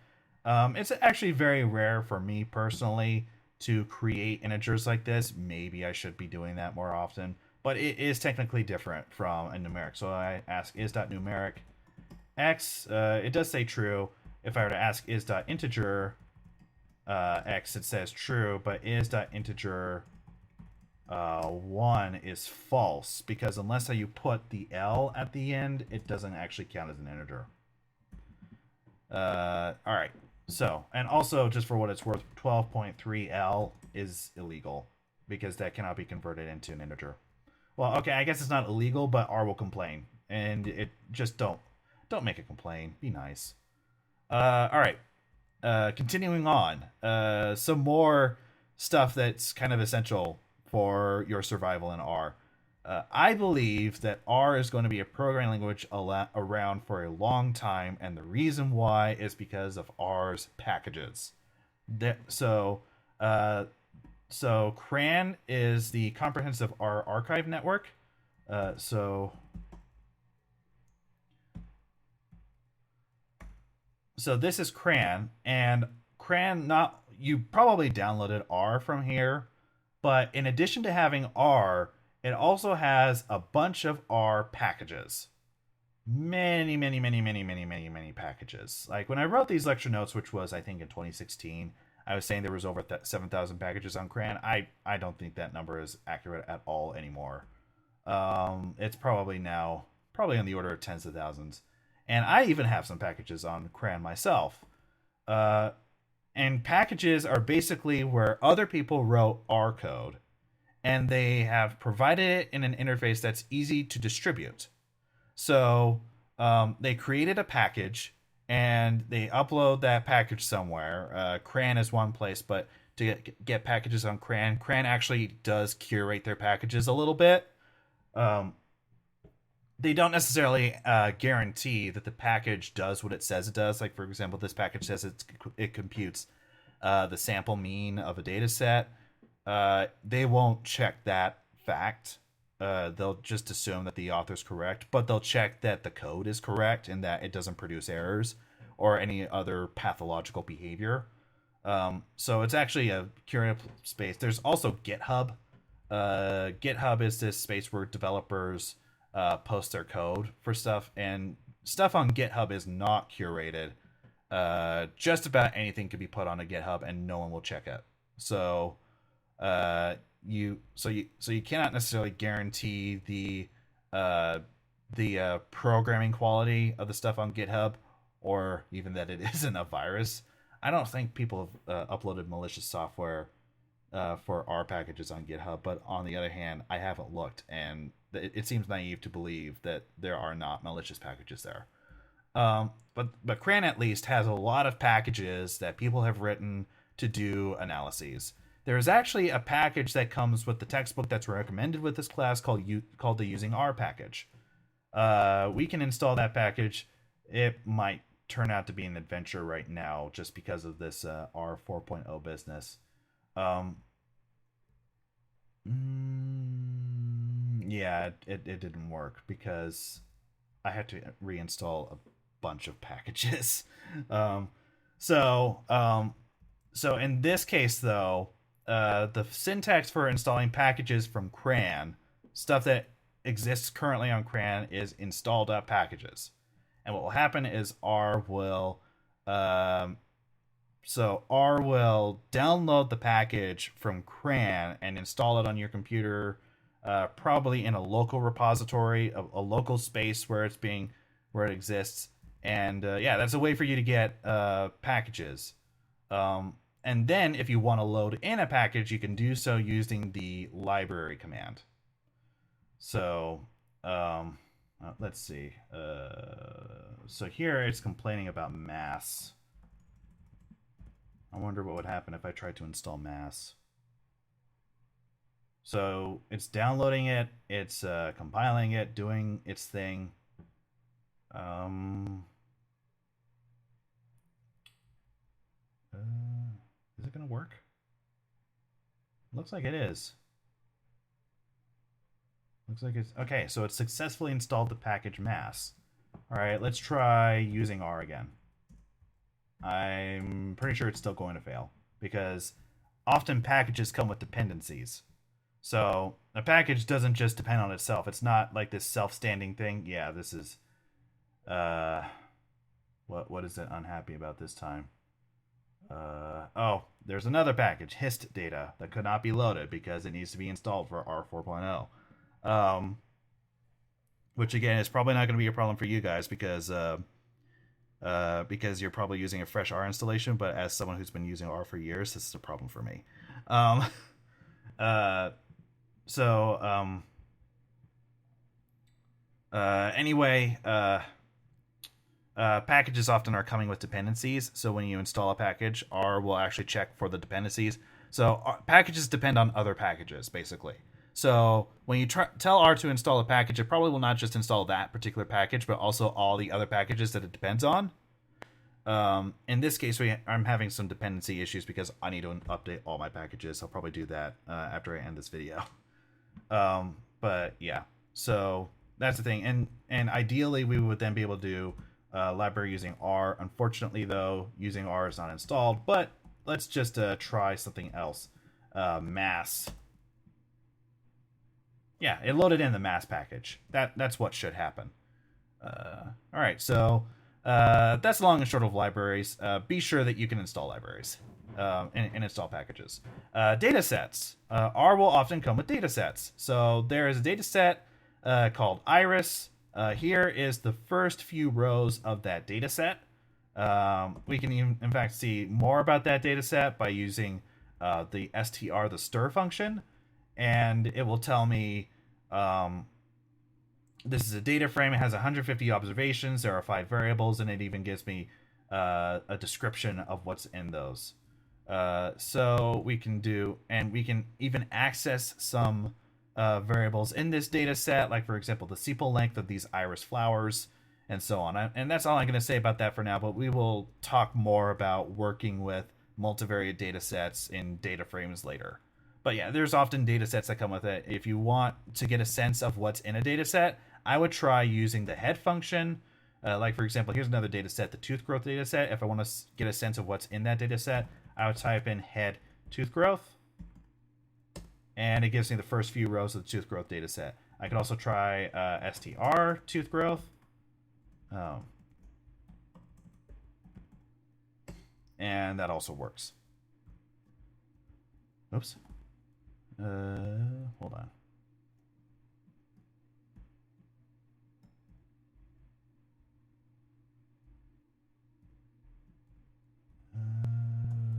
It's actually very rare for me personally to create integers like this. Maybe I should be doing that more often, but it is technically different from a numeric. So I ask is.numeric x, it does say true. If I were to ask is.integer x, it says true, but is.integer 1 is false, because unless you put the L at the end, it doesn't actually count as an integer. All right. So, and also, just for what it's worth, 12.3L is illegal because that cannot be converted into an integer. Well, okay, I guess it's not illegal, but R will complain, and it just don't make it complain. Be nice. All right. Continuing on, some more stuff that's kind of essential for your survival in R. I believe that R is going to be a programming language around for a long time, and the reason why is because of R's packages. So CRAN is the Comprehensive R Archive Network. So this is CRAN, and CRAN, you probably downloaded R from here, but in addition to having R, it also has a bunch of R packages. Many packages. Like when I wrote these lecture notes, which was I think in 2016, I was saying there was over 7,000 packages on CRAN. I don't think that number is accurate at all anymore. It's probably now probably on the order of tens of thousands. And I even have some packages on CRAN myself. And packages are basically where other people wrote R code and they have provided it in an interface that's easy to distribute. So they created a package and they upload that package somewhere. CRAN is one place, but to get packages on CRAN, CRAN actually does curate their packages a little bit. They don't necessarily guarantee that the package does what it says it does. Like, for example, this package says it computes the sample mean of a data set. They won't check that fact. They'll just assume that the author's correct, but they'll check that the code is correct and that it doesn't produce errors or any other pathological behavior. So it's actually a curative space. There's also GitHub. GitHub is this space where developers post their code for stuff, and stuff on GitHub is not curated. Just about anything could be put on a GitHub and no one will check it. So you cannot necessarily guarantee the programming quality of the stuff on GitHub, or even that it isn't a virus. I don't think people have uploaded malicious software for R packages on GitHub, but on the other hand, I haven't looked, and it seems naive to believe that there are not malicious packages there. But CRAN at least has a lot of packages that people have written to do analyses. There is actually a package that comes with the textbook that's recommended with this class called the Using R package. We can install that package. It might turn out to be an adventure right now just because of this R 4.0 business. Yeah, it didn't work because I had to reinstall a bunch of packages. So in this case, though, the syntax for installing packages from CRAN, stuff that exists currently on CRAN, is install.packages. And what will happen is R will download the package from CRAN and install it on your computer, probably in a local repository, a local space where it exists. And that's a way for you to get packages. And then if you want to load in a package, you can do so using the library command. So let's see. So here it's complaining about mass. I wonder what would happen if I tried to install mass. So it's downloading it, it's compiling it, doing its thing. Is it gonna work? Looks like it is. Looks like it's okay. So it's successfully installed the package mass. All right, let's try using R again. I'm pretty sure it's still going to fail because often packages come with dependencies. So a package doesn't just depend on itself. It's not like this self-standing thing. Yeah, this is what is it unhappy about this time? There's another package, hist data, that could not be loaded because it needs to be installed for R 4.0. Which again is probably not going to be a problem for you guys because you're probably using a fresh R installation, but as someone who's been using R for years, this is a problem for me. Anyway, packages often are coming with dependencies, so when you install a package, R will actually check for the dependencies. So packages depend on other packages, basically. So when you tell R to install a package, it probably will not just install that particular package, but also all the other packages that it depends on. In this case, I'm having some dependency issues because I need to update all my packages. I'll probably do that after I end this video. But yeah, so that's the thing. And ideally, we would then be able to do library using R. Unfortunately, though, using R is not installed. But let's just try something else. Mass. Yeah, it loaded in the mass package. That's what should happen. All right, so That's long and short of libraries. Be sure that you can install libraries and install packages. Datasets. R will often come with datasets. So there is a dataset called Iris. Here is the first few rows of that dataset. We can even, in fact, see more about that dataset by using the str, the stir function, and it will tell me this is a data frame. It has 150 observations. There are 5 variables, and it even gives me a description of what's in those. So we can do, and we can even access some variables in this data set, like for example, the sepal length of these iris flowers, and so on. And that's all I'm going to say about that for now, but we will talk more about working with multivariate data sets in data frames later. But yeah, there's often data sets that come with it. If you want to get a sense of what's in a data set, I would try using the head function. Like for example, here's another data set, the tooth growth data set. If I want to get a sense of what's in that data set, I would type in head tooth growth, and it gives me the first few rows of the tooth growth data set. I could also try str tooth growth. And that also works. Oops. Hold on.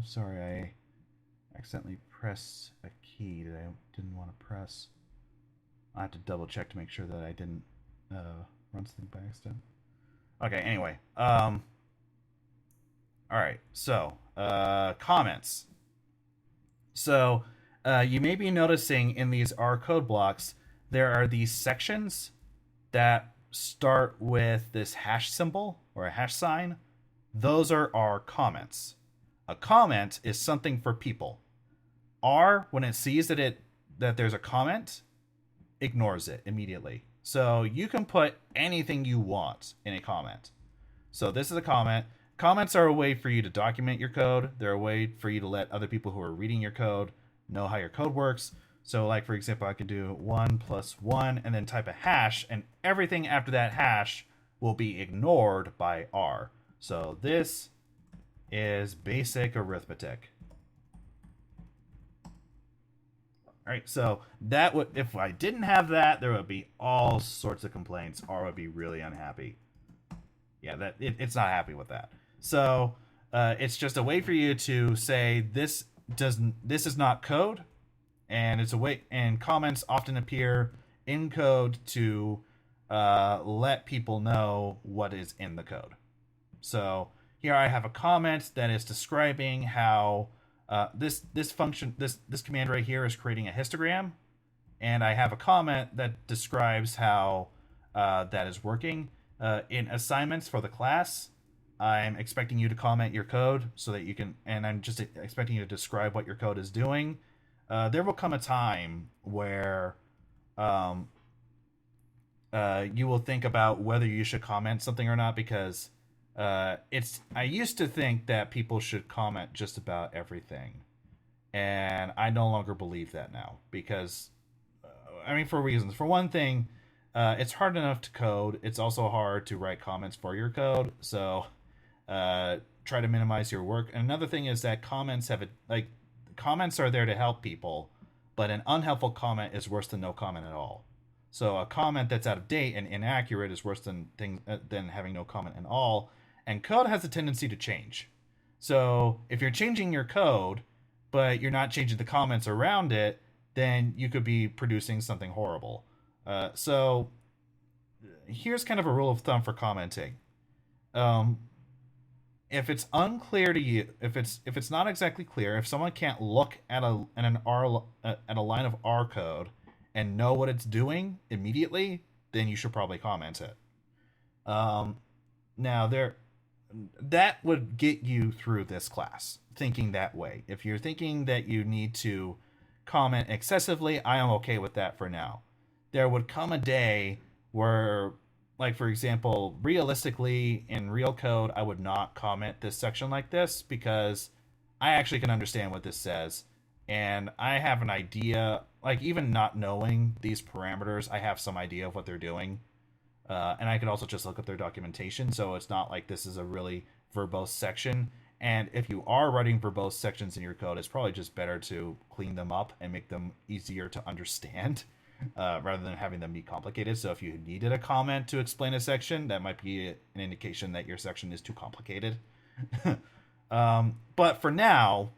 Sorry, I accidentally pressed a key that I didn't want to press. I have to double check to make sure that I didn't run something by accident. Okay, anyway. Alright, so comments. So you may be noticing in these R code blocks, there are these sections that start with this hash symbol or a hash sign. Those are R comments. A comment is something for people. R, when it sees that there's a comment, ignores it immediately. So you can put anything you want in a comment. So this is a comment. Comments are a way for you to document your code. They're a way for you to let other people who are reading your code know how your code works. So like, for example, I could do 1 + 1 and then type a hash, and everything after that hash will be ignored by R. So this is basic arithmetic. All right, so that would, if I didn't have that, there would be all sorts of complaints. R would be really unhappy. Yeah, it's not happy with that. So it's just a way for you to say this is not code, and it's a way. And comments often appear in code to let people know what is in the code. So here I have a comment that is describing how this function, this command right here is creating a histogram, and I have a comment that describes how that is working. In assignments for the class, I'm expecting you to comment your code so that you can, and I'm just expecting you to describe what your code is doing. There will come a time where you will think about whether you should comment something or not, because I used to think that people should comment just about everything, and I no longer believe that now, because I mean, for reasons. For one thing, it's hard enough to code. It's also hard to write comments for your code. So try to minimize your work. And another thing is that comments comments are there to help people, but an unhelpful comment is worse than no comment at all. So a comment that's out of date and inaccurate is worse than having no comment at all. And code has a tendency to change. So if you're changing your code, but you're not changing the comments around it, then you could be producing something horrible. So here's kind of a rule of thumb for commenting. If it's unclear to you, if it's not exactly clear, if someone can't look at a line of R code and know what it's doing immediately, then you should probably comment it. Now that would get you through this class, thinking that way. If you're thinking that you need to comment excessively, I am okay with that for now. There would come a day where, like, for example, realistically, in real code, I would not comment this section like this, because I actually can understand what this says, and I have an idea, like, even not knowing these parameters, I have some idea of what they're doing. And I could also just look up their documentation, so it's not like this is a really verbose section. And if you are writing verbose sections in your code, it's probably just better to clean them up and make them easier to understand rather than having them be complicated. So if you needed a comment to explain a section, that might be an indication that your section is too complicated. But for now,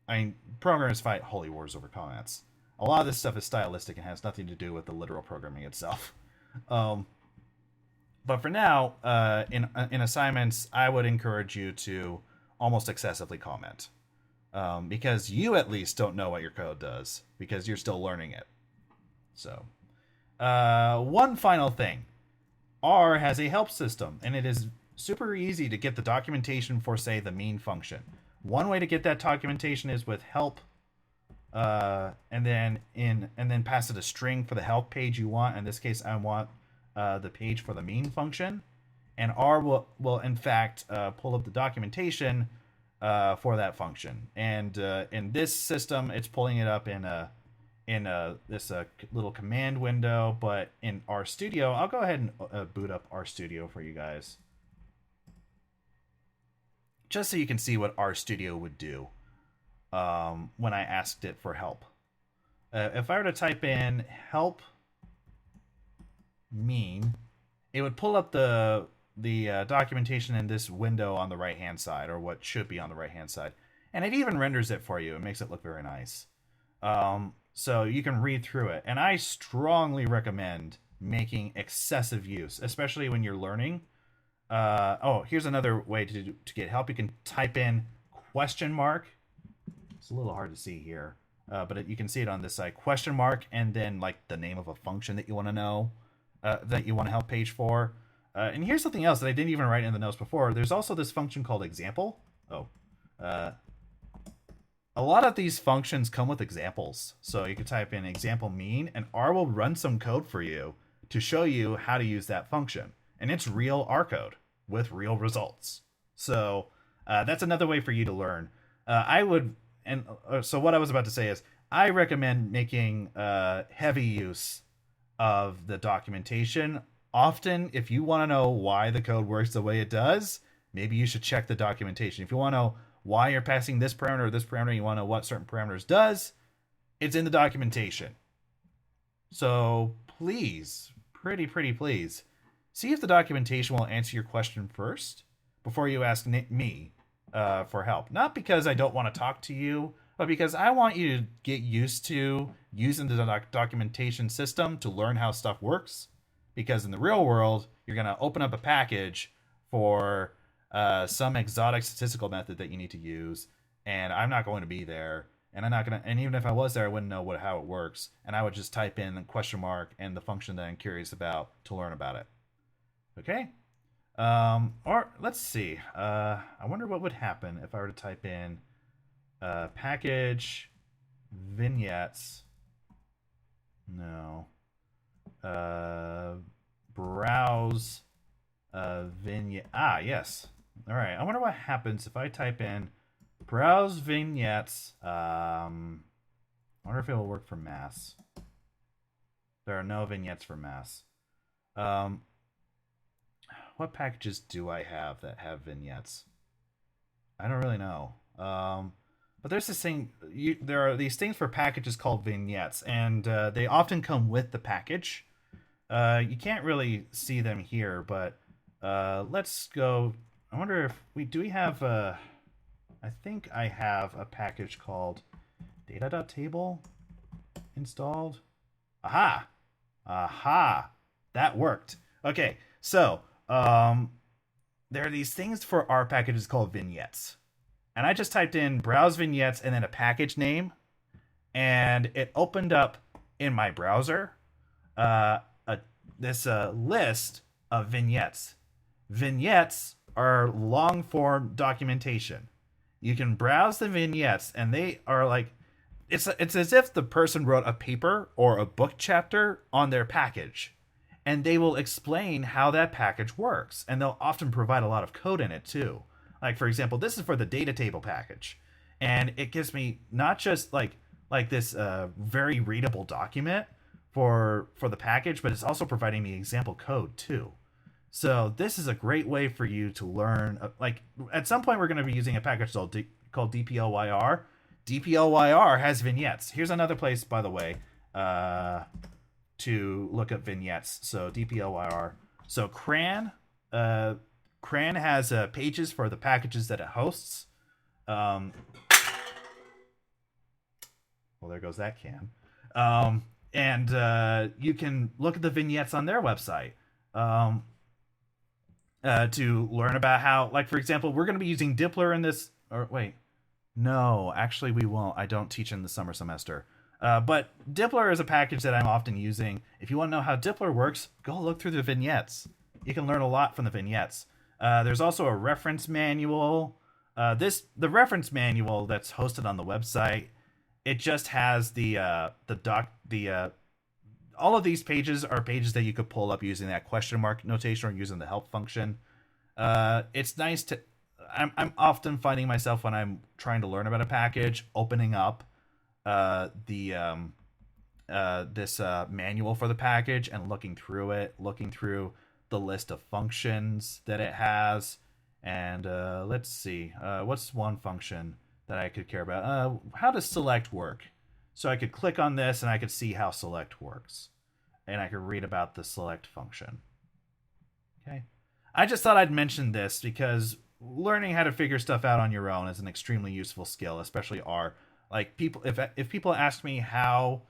I mean, programmers fight holy wars over comments. A lot of this stuff is stylistic and has nothing to do with the literal programming itself. But for now, in assignments, I would encourage you to almost excessively comment, because you at least don't know what your code does because you're still learning it. So, one final thing. R has a help system, and it is super easy to get the documentation for, say, the mean function. One way to get that documentation is with help, and then pass it a string for the help page you want. In this case, I want the page for the mean function, and R will in fact pull up the documentation for that function. And in this system, it's pulling it up in this little command window. But in RStudio, I'll go ahead and boot up RStudio for you guys, just so you can see what RStudio would do when I asked it for help. If I were to type in help mean, it would pull up the documentation in this window on the right hand side, or what should be on the right hand side, and it even renders it for you. It makes it look very nice, so you can read through it. And I strongly recommend making excessive use, especially when you're learning. Here's another way to get help. You can type in question mark. It's a little hard to see here, but you can see it on this side, question mark, and then like the name of a function that you want to know, that you want to help page for. And here's something else that I didn't even write in the notes before. There's also this function called example. A lot of these functions come with examples. So you can type in example mean, and R will run some code for you to show you how to use that function. And it's real R code with real results. So that's another way for you to learn. So what I was about to say is, I recommend making heavy use of the documentation. Often, if you want to know why the code works the way it does, maybe you should check the documentation. If you want to know why you're passing this parameter or this parameter, you want to know what certain parameters does, it's in the documentation. So please, pretty please, see if the documentation will answer your question first before you ask me for help. Not because I don't want to talk to you, but because I want you to get used to using the documentation system to learn how stuff works. Because in the real world, you're going to open up a package for some exotic statistical method that you need to use, and I'm not going to be there, and and even if I was there, I wouldn't know how it works, and I would just type in question mark and the function that I'm curious about to learn about it. Okay? Or let's see. I wonder what would happen if I were to type in package vignettes. No. Browse vignette. Yes. All right. I wonder what happens if I type in browse vignettes. I wonder if it will work for mass. There are no vignettes for mass. What packages do I have that have vignettes? I don't really know. But there's this thing. There are these things for packages called vignettes, and they often come with the package. You can't really see them here, but let's go. I wonder if we have I think I have a package called data.table installed. Aha! That worked. Okay, so there are these things for our packages called vignettes. And I just typed in browse vignettes and then a package name, and it opened up in my browser this list of vignettes. Vignettes are long form documentation. You can browse the vignettes, and they are like, it's as if the person wrote a paper or a book chapter on their package, and they will explain how that package works, and they'll often provide a lot of code in it too. Like, for example, this is for the data table package, and it gives me not just like this very readable document for the package, but it's also providing me example code too. So this is a great way for you to learn. Like at some point, we're going to be using a package called DPLYR. DPLYR has vignettes. Here's another place, by the way, to look up vignettes. So DPLYR. So CRAN has pages for the packages that it hosts. Well, there goes that can. And you can look at the vignettes on their website to learn about how, like, for example, we're going to be using Dippler in this. Or wait, no, actually we won't. I don't teach in the summer semester. But Dippler is a package that I'm often using. If you want to know how Dippler works, go look through the vignettes. You can learn a lot from the vignettes. There's also a reference manual. The reference manual that's hosted on the website. It just has all of these pages are pages that you could pull up using that question mark notation or using the help function. It's nice to. I'm often finding myself when I'm trying to learn about a package, opening up this manual for the package and looking through the list of functions that it has. And let's see, what's one function that I could care about? How does select work? So I could click on this and I could see how select works. And I could read about the select function. Okay. I just thought I'd mention this because learning how to figure stuff out on your own is an extremely useful skill, especially R. Like people, if people ask me how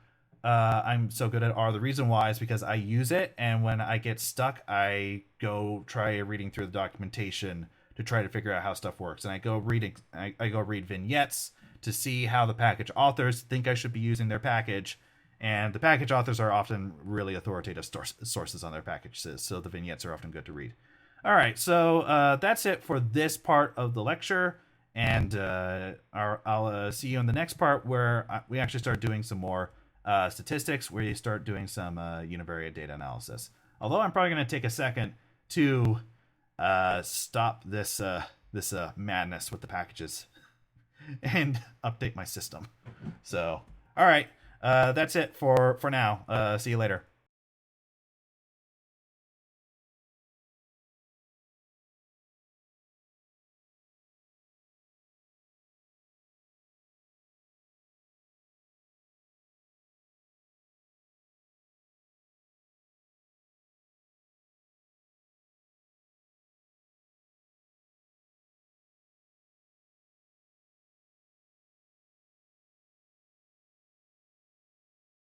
I'm so good at R, the reason why is because I use it, and when I get stuck, I go try reading through the documentation to try to figure out how stuff works, and I go read vignettes to see how the package authors think I should be using their package, and the package authors are often really authoritative sources on their packages, so the vignettes are often good to read. All right, so that's it for this part of the lecture, and I'll see you in the next part where we actually start doing some more statistics, where you start doing some univariate data analysis. Although I'm probably going to take a second to stop this madness with the packages and update my system. So, all right, that's it for now. See you later.